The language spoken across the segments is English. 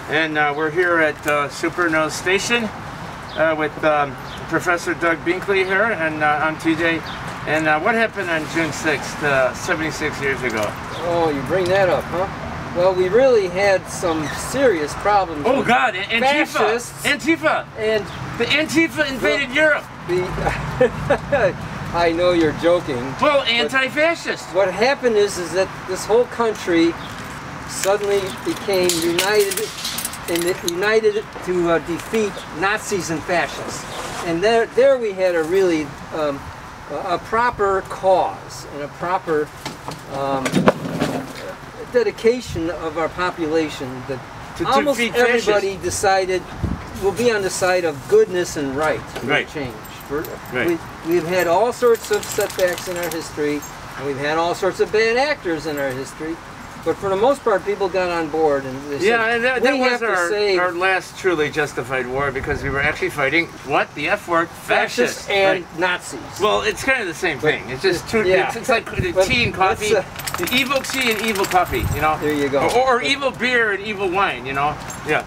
And we're here at Suppression Station with Professor Doug Binkley here, and I'm TJ. And what happened on June 6th, 76 years ago? Oh, you bring that up, huh? Well, we really had some serious problems. Oh God, Antifa! Fascists Antifa! And the Antifa invaded Europe! I know you're joking. Well, anti-fascist! What happened is that this whole country suddenly became united to defeat Nazis and fascists. And there we had a really a proper cause and a proper dedication of our population that almost everybody decided we'll be on the side of goodness and right change. We've had all sorts of setbacks in our history, and we've had all sorts of bad actors in our history, but for the most part people got on board and they said, and that was our last truly justified war, because we were actually fighting, what, the F word, fascists and Nazis. Well, it's kind of the same thing. It's just two, it's like tea and coffee. Evil tea and evil coffee, you know. There you go. Or evil beer and evil wine, you know. Yeah.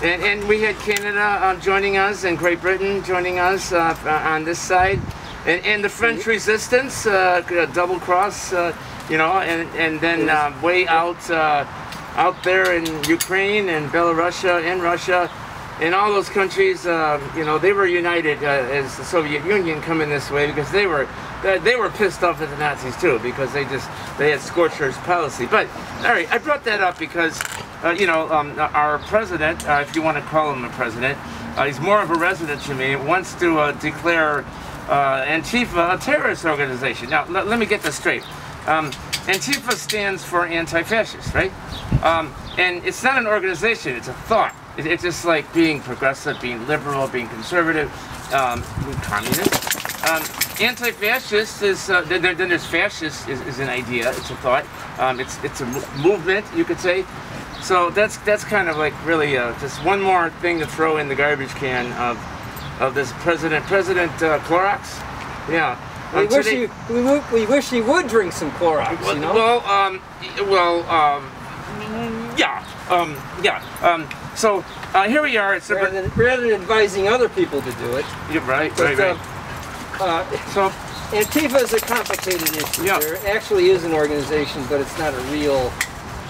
And we had Canada joining us, and Great Britain joining us on this side, and the French resistance, double cross, you know, and then way out there in Ukraine and Belarus and Russia, and all those countries, you know, they were united as the Soviet Union coming this way, because they were pissed off at the Nazis too, because they had scorched earth policy. But all right, I brought that up because you know, our president, if you want to call him a president, he's more of a resident to me, wants to declare Antifa a terrorist organization. Now let me get this straight. Antifa stands for anti-fascist, right? And it's not an organization, it's a thought. It's just like being progressive, being liberal, being conservative, being communist. Anti-fascist is, then there's fascist is an idea, it's a thought. It's a movement, you could say. So that's kind of like really just one more thing to throw in the garbage can of this President Clorox. Yeah. We wish he would drink some Clorox, you know? So here we are. It's rather than advising other people to do it. Yeah, right. So Antifa is a complicated issue. Yeah. There actually is an organization, but it's not a real.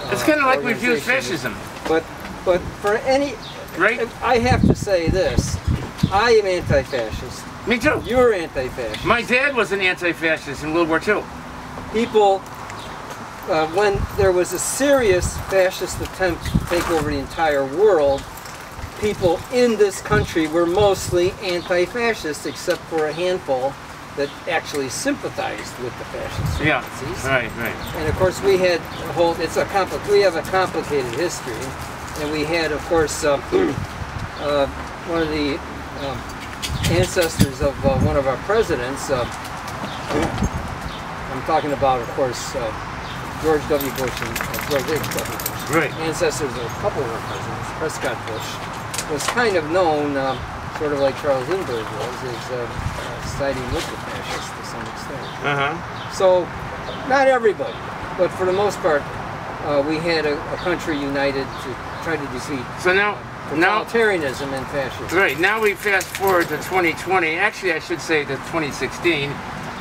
It's kind of like we view fascism. But for any, I have to say this: I am anti-fascist. Me too. You're anti-fascist. My dad was an anti-fascist in World War II. People, when there was a serious fascist attempt to take over the entire world, people in this country were mostly anti-fascist, except for a handful that actually sympathized with the fascists. Yeah, Nazis. right. And of course we had a whole, we have a complicated history, and we had, of course, one of the ancestors of one of our presidents, I'm talking about, of course, George W. Bush and George H. W. Bush. Right. Ancestors of a couple of our presidents. Prescott Bush was kind of known, sort of like Charles Lindbergh was, as siding with the fascists to some extent. So, not everybody, but for the most part, we had a country united to try to defeat totalitarianism and fascism. Right, now we fast forward to 2020, actually I should say to 2016,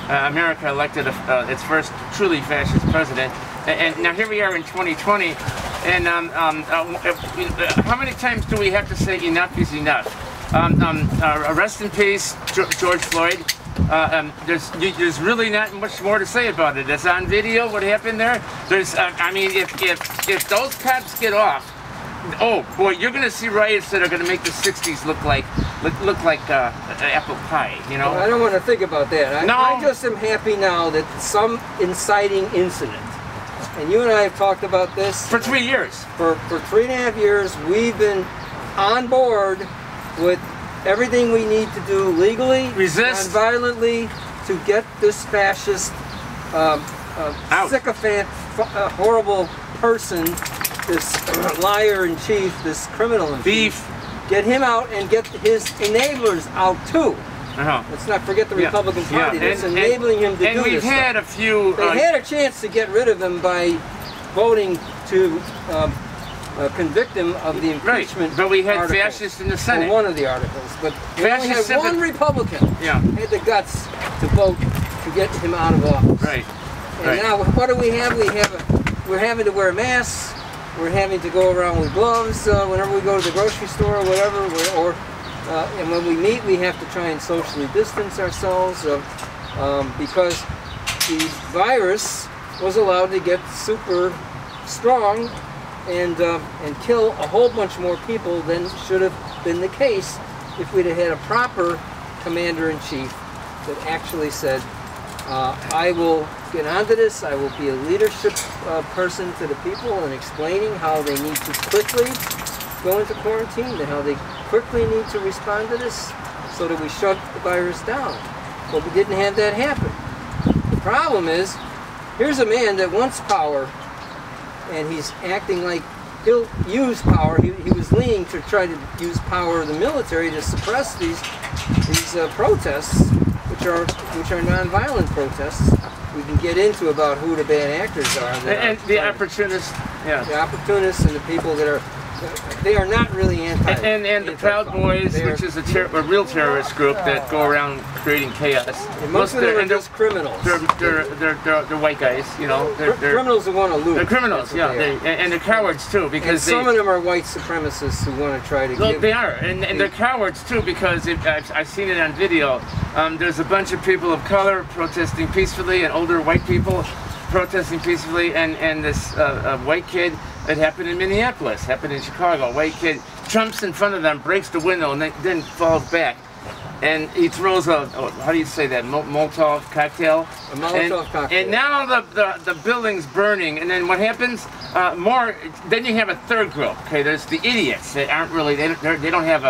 America elected its first truly fascist president, and now here we are in 2020, and how many times do we have to say enough is enough? Rest in peace, George Floyd. There's really not much more to say about it. It's on video what happened there. I mean, if those cops get off, oh boy, you're going to see riots that are going to make the 60s look like apple pie, you know? Well, I don't want to think about that. I just am happy now that some inciting incident, and you and I have talked about this for 3 years. For 3.5 years, we've been on board with everything we need to do legally, non-violently, to get this fascist, sycophant, horrible person, this liar in chief, this criminal in chief, get him out and get his enablers out too. Let's not forget the Republican Party that's enabling him to do this. And we've had a few... They had a chance to get rid of him by voting to convict him of the impeachment. But we had articles, fascists in the Senate. one of the articles, but we only had one Republican had the guts to vote to get him out of office. Right. And now what do we have? We're having to wear masks. We're having to go around with gloves whenever we go to the grocery store or whatever. And when we meet, we have to try and socially distance ourselves because the virus was allowed to get super strong and kill a whole bunch more people than should have been the case if we'd have had a proper commander-in-chief that actually said, I will get onto this, I will be a leadership person to the people and explaining how they need to quickly go into quarantine and how they quickly need to respond to this so that we shut the virus down. But we didn't have that happen. The problem is, here's a man that wants power and he's acting like he'll use power. He was leaning to try to use power of the military to suppress these protests, which are nonviolent protests. We can get into about who the bad actors are. And the opportunists, the opportunists and the people that are, they are not really and the Proud Boys, which is a real terrorist group that go around creating chaos. And most of them are just criminals. They're white guys, you know. Criminals who want to loot. They're criminals, yeah. And they're cowards too, because some of them are white supremacists who want to try to give. They are, and they're cowards too, because I've seen it on video. There's a bunch of people of color protesting peacefully, and older white people protesting peacefully, and this white kid. It happened in Minneapolis, happened in Chicago. A white kid jumps in front of them, breaks the window, and then falls back. And he throws a, how do you say that, Molotov cocktail? A Molotov cocktail. And now the building's burning, and then what happens? Then you have a third group, okay? There's the idiots that aren't really, they don't have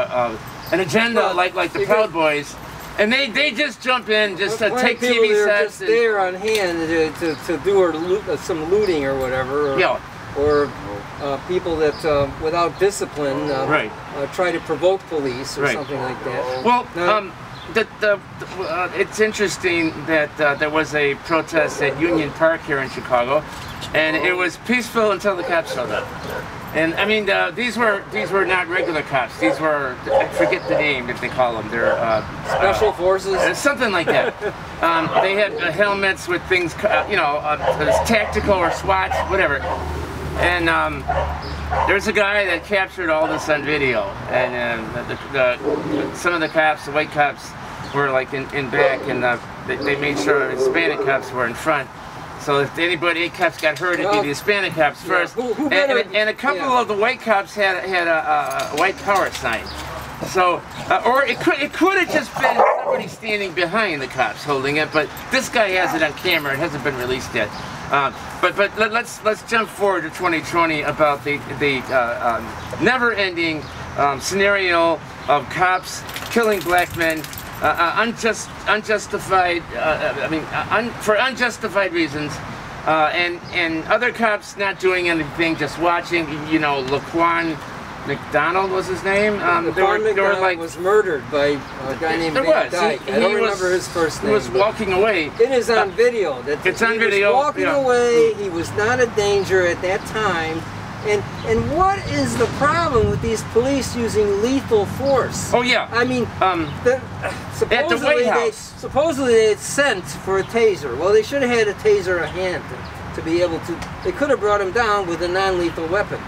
an agenda like the Proud Boys. And they just jump in just to take TV sets. Just there on hand to do some looting or whatever. Or people that, without discipline, try to provoke police or something like that. Well, it's interesting that there was a protest at Union Park here in Chicago, and it was peaceful until the cops showed up. And I mean, these were not regular cops. These were, I forget the name that they call them. They're special forces, something like that. They had helmets with things, you know, tactical or SWAT, whatever. And there's a guy that captured all this on video, and some of the cops, the white cops, were like in back, and they made sure Hispanic cops were in front. So if any cops got hurt, it'd be the Hispanic cops first. And a couple of the white cops had a white power sign. So, or it could have just been somebody standing behind the cops holding it, but this guy has it on camera. It hasn't been released yet. But let's jump forward to 2020 about the never-ending scenario of cops killing black men, unjustified. For unjustified reasons, and other cops not doing anything, just watching. You know, Laquan McDonald was his name. Laquan McDonald was murdered by a guy named Van Dyke. I don't remember his first name. He was walking away. It is on video. It's on video. He was walking away. He was not a danger at that time. And what is the problem with these police using lethal force? Oh yeah. I mean, at the White House. Supposedly they had sent for a taser. Well, they should have had a taser at hand to be able to. They could have brought him down with a non-lethal weapon.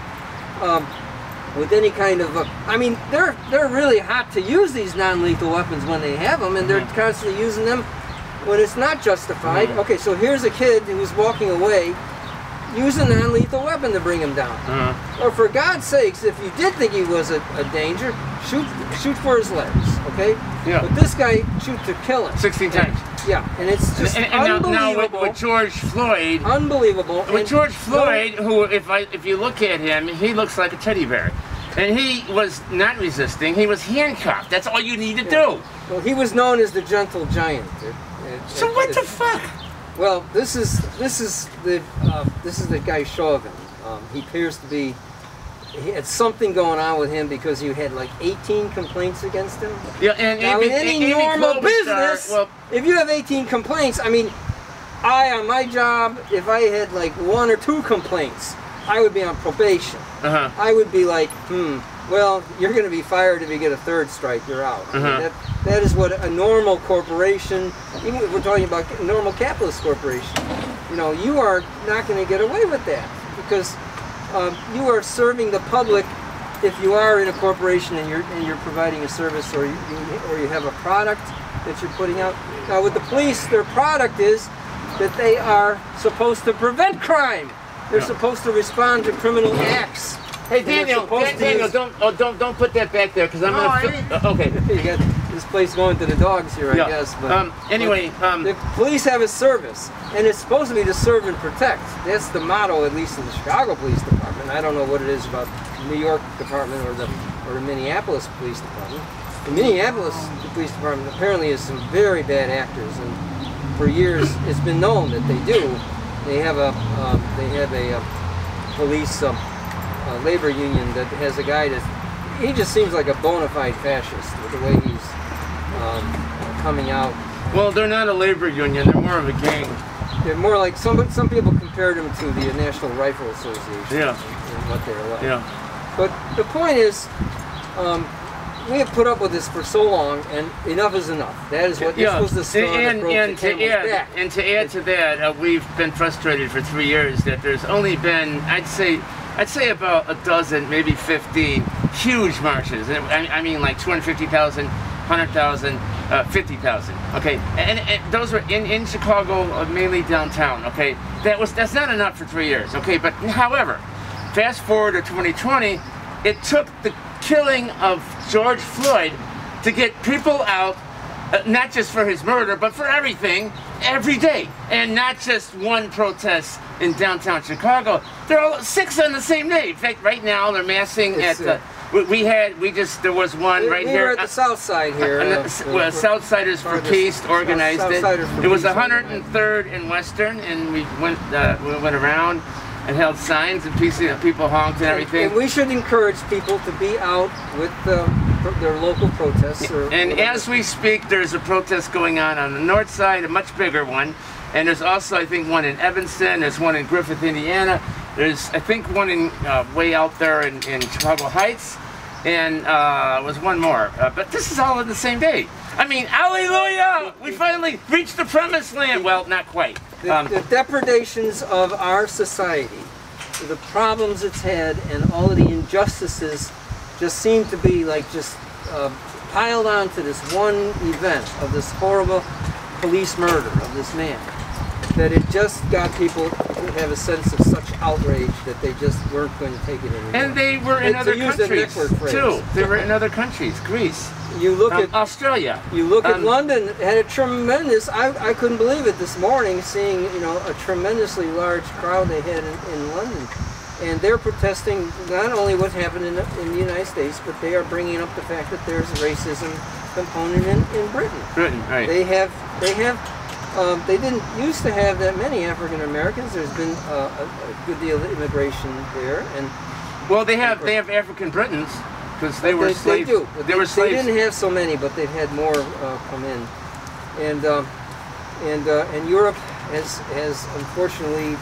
With any kind of, I mean, they're really hot to use these non-lethal weapons when they have them, and they're constantly using them when it's not justified. Okay, so here's a kid who was walking away, use a non-lethal weapon to bring him down. Or for God's sakes, if you did think he was a danger, shoot for his legs, okay? Yeah. But this guy, shoot to kill him. 16 times. Yeah, and it's just unbelievable. Now with George Floyd. Unbelievable. With George Floyd, who, if you look at him, he looks like a teddy bear. And he was not resisting, he was handcuffed. That's all you need to do. Well, he was known as the gentle giant. So what the fuck? Well, this is the guy Chauvin. He appears to be, he had something going on with him because you had like 18 complaints against him. Yeah, and now in any normal business, if you have 18 complaints, I mean, on my job, if I had like 1 or 2 complaints, I would be on probation. I would be like, well, you're going to be fired if you get a third strike, you're out. I mean, that is what a normal corporation, even if we're talking about a normal capitalist corporation, you know, you are not going to get away with that, because you are serving the public. If you are in a corporation and you're providing a service, or you have a product that you're putting out. Now with the police, their product is that they are supposed to prevent crime. They're supposed to respond to criminal acts. Hey Daniel, don't put that back there, because I'm gonna. Okay. You got this place going to the dogs here, I guess. But anyway, the police have a service, and it's supposed to be to serve and protect. That's the motto, at least in the Chicago Police Department. I don't know what it is about the New York Department or the Minneapolis Police Department. The Minneapolis Police Department apparently has some very bad actors, and for years it's been known that they do. They have a police labor union that has a guy that he just seems like a bona fide fascist with the way he's coming out. Well, they're not a labor union; they're more of a gang. They're more like some people compared them to the National Rifle Association. Yeah. And what they're like. Yeah. But the point is, we have put up with this for so long, and enough is enough. That is what this was the straw that broke the camel's back. And to add to that, we've been frustrated for 3 years that there's only been, I'd say about a dozen, maybe 15 huge marches. I mean, like 250,000, 100,000, 50,000. Okay, and those were in Chicago, mainly downtown. Okay, that's not enough for 3 years. Okay, but however, fast forward to 2020, it took the killing of George Floyd to get people out, not just for his murder, but for everything, every day. And not just one protest in downtown Chicago. There are 6 on the same day. In fact, right now they're massing there was one right here. We were at the South Side here. Southsiders for Peace organized it. It was 103rd and Western, and we went around and held signs, and people honked and everything. And we should encourage people to be out with their local protests. And as we speak, there's a protest going on the north side, a much bigger one. And there's also, I think, one in Evanston. There's one in Griffith, Indiana. There's, I think, one in way out there in Chicago Heights. And was one more. But this is all on the same day. I mean, hallelujah! We finally reached the promised land. Well, not quite. The depredations of our society, the problems it's had, and all of the injustices just seem to be like just piled onto this one event of this horrible police murder of this man, that it just got people to have a sense of such outrage that they just weren't going to take it anymore. And they were in other countries too. They were in other countries, Greece. You look at Australia. You look at London. Had a tremendous. I couldn't believe it this morning, seeing a tremendously large crowd they had in London, and they're protesting not only what happened in the United States, but they are bringing up the fact that there's a racism component in Britain. Britain, right? They have. They didn't used to have that many African Americans. There's been a good deal of immigration there, and well, they have African Britons. Because they were slaves. They do. They were slaves. They didn't have so many, but they've had more come in, and Europe has unfortunately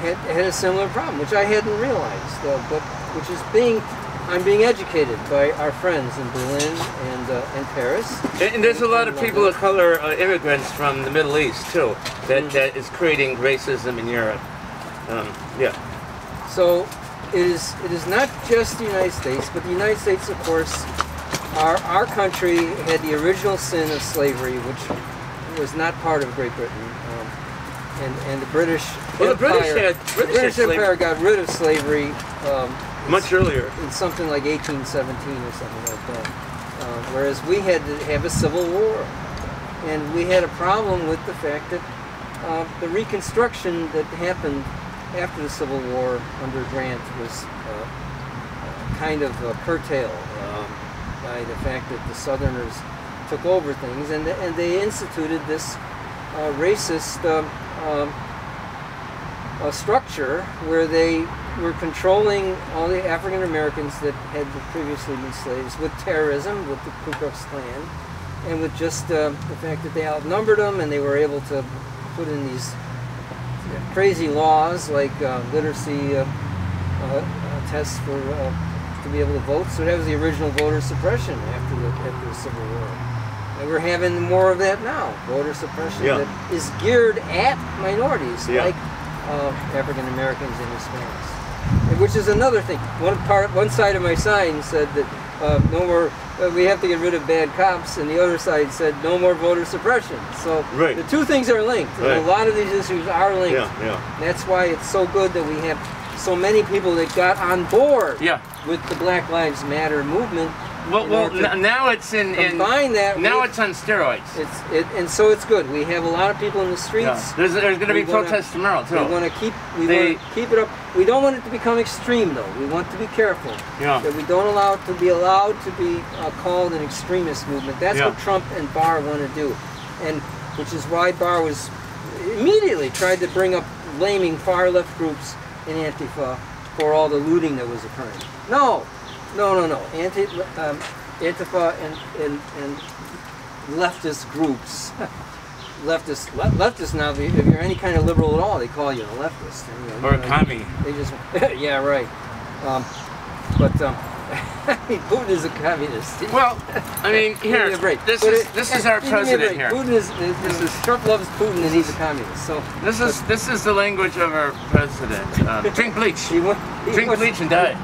had a similar problem, which I hadn't realized, but which is I'm being educated by our friends in Berlin and Paris. And there's a lot of people of color, immigrants from the Middle East too, that is creating racism in Europe. Yeah. So. It is not just the United States, but the United States, of course, our country had the original sin of slavery, which was not part of Great Britain, and the British Empire. The British Empire got rid of slavery much earlier, in something like 1817 or something like that. Whereas we had to have a civil war, and we had a problem with the fact that the Reconstruction that happened after the Civil War under Grant was kind of curtailed by the fact that the Southerners took over things, and they instituted this racist structure where they were controlling all the African Americans that had previously been slaves with terrorism, with the Ku Klux Klan, and with just the fact that they outnumbered them, and they were able to put in these crazy laws like literacy tests for to be able to vote. So that was the original voter suppression after the Civil War. And we're having more of that now, voter suppression that is geared at minorities like African Americans and Hispanics, which is another thing. One side of my sign said that no more. We have to get rid of bad cops, and the other side said no more voter suppression. So the two things are linked. And a lot of these issues are linked. That's why it's so good that we have so many people that got on board with the Black Lives Matter movement. Well, now it's combine that. Now it's on steroids. And so it's good. We have a lot of people in the streets. There's going to be protests tomorrow too. We want to keep it up. We don't want it to become extreme though. We want to be careful that we don't allow it to be called an extremist movement. That's what Trump and Barr want to do, and which is why Barr was immediately tried to bring up blaming far left groups in Antifa for all the looting that was occurring. No. Antifa and leftist groups, leftists now. If you're any kind of liberal at all, they call you a leftist. And, or a commie. They just, yeah, right. I mean, Putin is a communist. Well, I mean, here, this is our president here. Trump loves Putin and he's a communist. So this is the language of our president. Drink bleach. Drink bleach and die.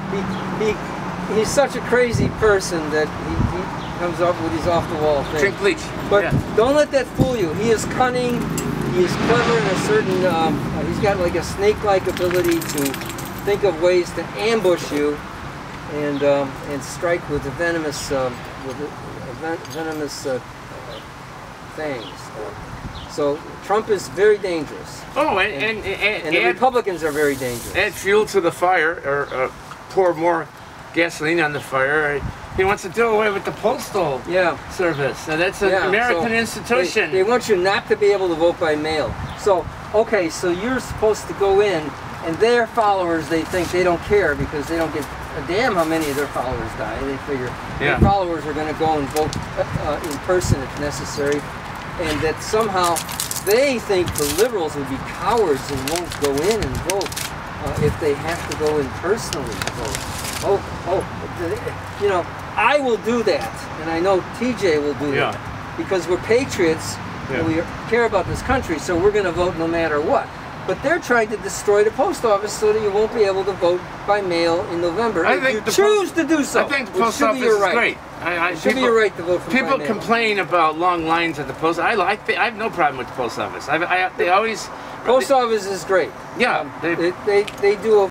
He's such a crazy person that he comes up with these off-the-wall things. Drink bleach. But don't let that fool you. He is cunning. He is clever in a certain. He's got like a snake-like ability to think of ways to ambush you and strike with the venomous things. So Trump is very dangerous. Oh, and the Republicans are very dangerous. Add fuel to the fire, or pour more gasoline on the fire. He wants to do away with the postal service. So that's an American institution. They want you not to be able to vote by mail. So, okay, so you're supposed to go in, and their followers, they think they don't care because they don't get a damn how many of their followers die. They figure their followers are going to go and vote in person if necessary, and that somehow they think the liberals would be cowards and won't go in and vote if they have to go in personally to vote. I will do that, and I know TJ will do that, because we're patriots and we care about this country, so we're going to vote no matter what. But they're trying to destroy the post office so that you won't be able to vote by mail in November if you choose to do so. I think the post office is great. It should be your right to vote for people complain about long lines at the post. I have no problem with the post office. They always post office is great. Yeah, they do a